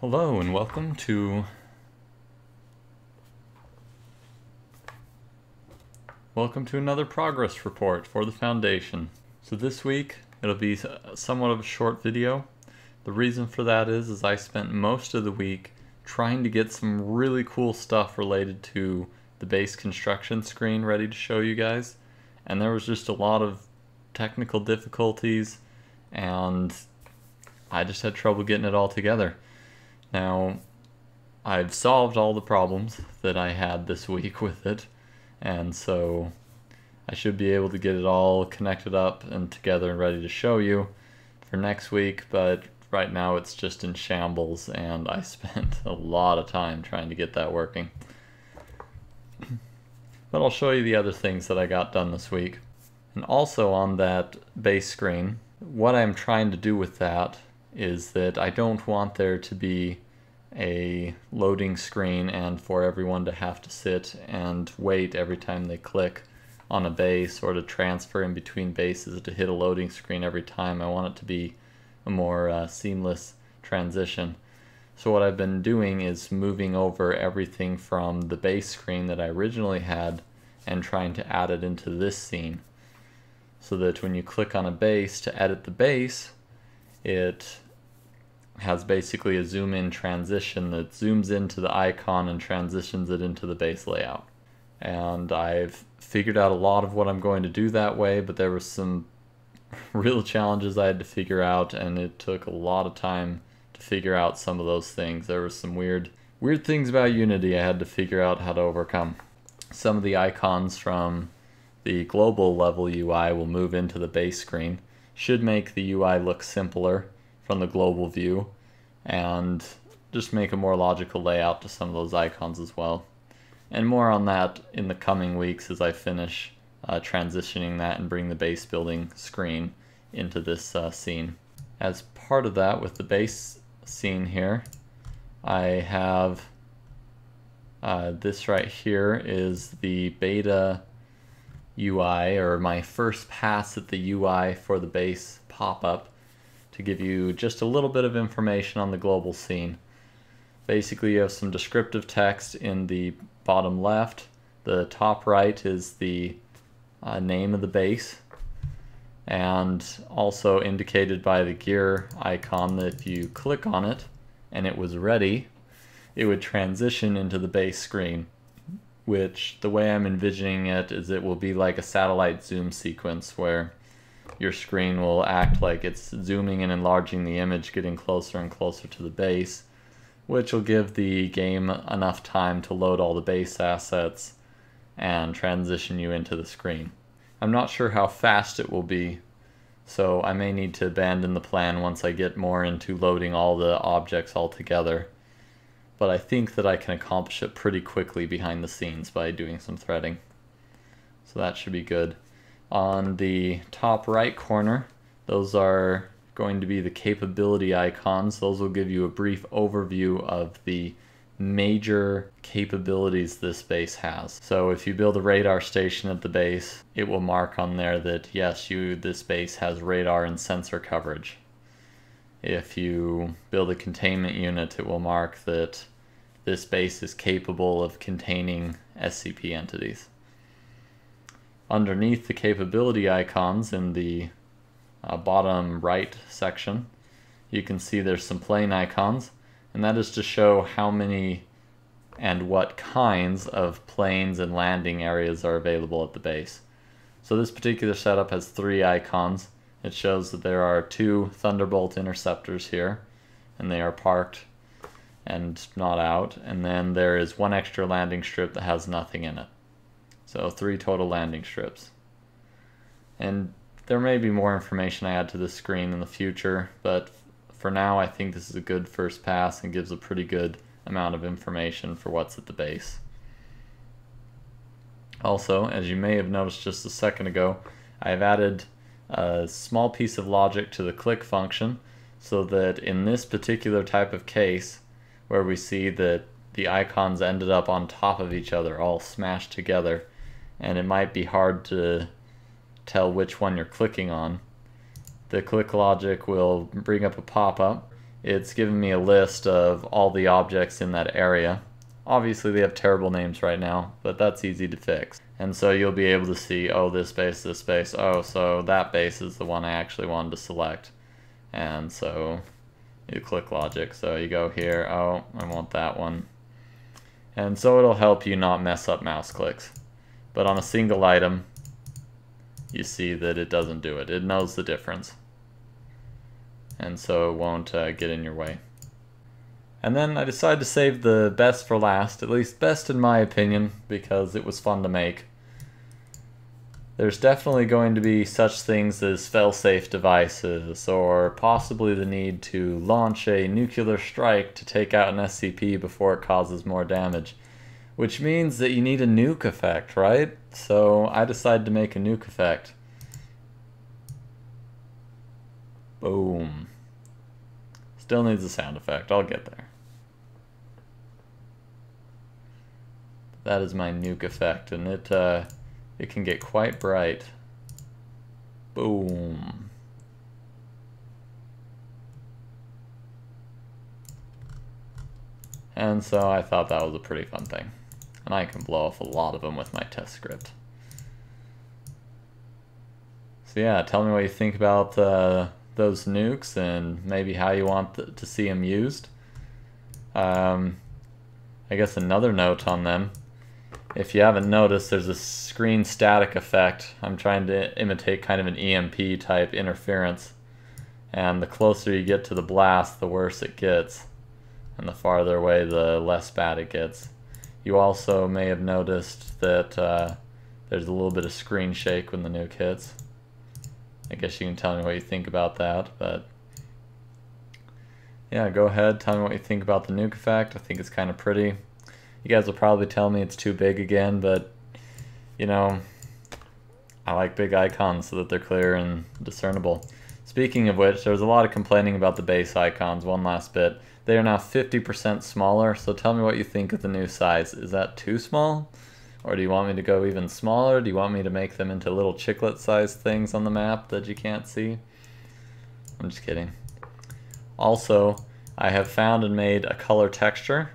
Hello and welcome to another progress report for the Foundation. So this week it'll be somewhat of a short video. The reason for that is I spent most of the week trying to get some really cool stuff related to the base construction screen ready to show you guys, and there was just a lot of technical difficulties and I just had trouble getting it all together. Now, I've solved all the problems that I had this week with it, and so I should be able to get it all connected up and together and ready to show you for next week, but right now it's just in shambles and I spent a lot of time trying to get that working. But I'll show you the other things that I got done this week. And also on that base screen, what I'm trying to do with that is that I don't want there to be a loading screen and for everyone to have to sit and wait every time they click on a base or to transfer in between bases to hit a loading screen every time. I want it to be a more seamless transition. So what I've been doing is moving over everything from the base screen that I originally had and trying to add it into this scene, so that when you click on a base to edit the base, it has basically a zoom in transition that zooms into the icon and transitions it into the base layout. And I've figured out a lot of what I'm going to do that way, but there were some real challenges I had to figure out, and it took a lot of time to figure out some of those things. There were some weird things about Unity I had to figure out how to overcome. Some of the icons from the global level UI will move into the base screen. Should make the UI look simpler from the global view and just make a more logical layout to some of those icons as well. And more on that in the coming weeks as I finish transitioning that and bring the base building screen into this scene. As part of that, with the base scene here, I have this right here is the beta UI, or my first pass at the UI for the base pop-up, to give you just a little bit of information on the global scene. Basically, you have some descriptive text in the bottom left. The top right is the name of the base, and also indicated by the gear icon that if you click on it and it was ready, it would transition into the base screen, which the way I'm envisioning it is it will be like a satellite zoom sequence where your screen will act like it's zooming and enlarging the image, getting closer and closer to the base, which will give the game enough time to load all the base assets and transition you into the screen. I'm not sure how fast it will be, so I may need to abandon the plan once I get more into loading all the objects all together. But I think that I can accomplish it pretty quickly behind the scenes by doing some threading. So that should be good. On the top right corner, those are going to be the capability icons. Those will give you a brief overview of the major capabilities this base has. So if you build a radar station at the base, it will mark on there that yes, this base has radar and sensor coverage. If you build a containment unit, it will mark that this base is capable of containing SCP entities. Underneath the capability icons in the bottom right section, you can see there's some plane icons, and that is to show how many and what kinds of planes and landing areas are available at the base. So this particular setup has 3 icons. It shows that there are 2 Thunderbolt interceptors here, and they are parked and not out, and then there is 1 extra landing strip that has nothing in it. So 3 total landing strips. And there may be more information I add to this screen in the future, but for now I think this is a good first pass and gives a pretty good amount of information for what's at the base. Also, as you may have noticed just a second ago, I've added a small piece of logic to the click function so that in this particular type of case, where we see that the icons ended up on top of each other, all smashed together, and it might be hard to tell which one you're clicking on, the click logic will bring up a pop-up it's given me a list of all the objects in that area. Obviously they have terrible names right now, but that's easy to fix. And so you'll be able to see, oh, this base, oh, so that base is the one I actually wanted to select. And so you click logic, so you go here, oh, I want that one. And so it'll help you not mess up mouse clicks. But on a single item, you see that it doesn't do it. It knows the difference. And so it won't get in your way. And then I decided to save the best for last, at least best in my opinion, because it was fun to make. There's definitely going to be such things as fail-safe devices, or possibly the need to launch a nuclear strike to take out an SCP before it causes more damage. Which means that you need a nuke effect, right? So I decided to make a nuke effect. Boom. Still needs a sound effect, I'll get there. That is my nuke effect, and it can get quite bright. Boom. And so I thought that was a pretty fun thing. And I can blow off a lot of them with my test script. So yeah, tell me what you think about those nukes and maybe how you want to see them used. I guess another note on them. If you haven't noticed, there's a screen static effect. I'm trying to imitate kind of an EMP type interference. And the closer you get to the blast, the worse it gets. And the farther away, the less bad it gets. You also may have noticed that there's a little bit of screen shake when the nuke hits. I guess you can tell me what you think about that, but yeah, go ahead, tell me what you think about the nuke effect. I think it's kind of pretty. You guys will probably tell me it's too big again, but you know, I like big icons so that they're clear and discernible. Speaking of which, there was a lot of complaining about the base icons. One last bit. They are now 50% smaller, so tell me what you think of the new size. Is that too small? Or do you want me to go even smaller? Do you want me to make them into little chiclet-sized things on the map that you can't see? I'm just kidding. Also, I have found and made a color texture.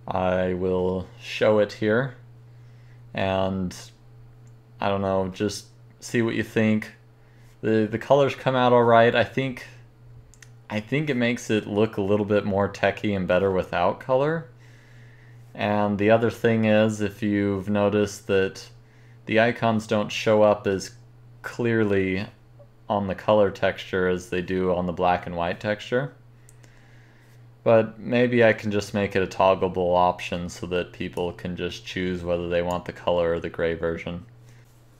I will show it here. And, I don't know, just see what you think. The colors come out alright. I think it makes it look a little bit more techy and better without color. And the other thing is, if you've noticed that the icons don't show up as clearly on the color texture as they do on the black and white texture. But maybe I can just make it a toggleable option so that people can just choose whether they want the color or the gray version.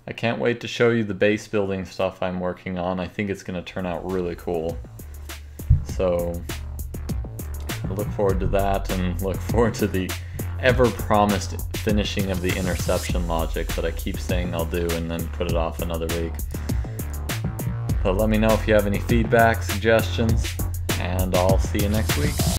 I can't wait to show you the base building stuff I'm working on. I think it's going to turn out really cool. So I look forward to that, and look forward to the ever-promised finishing of the interception logic that I keep saying I'll do and then put it off another week. But let me know if you have any feedback, suggestions, and I'll see you next week.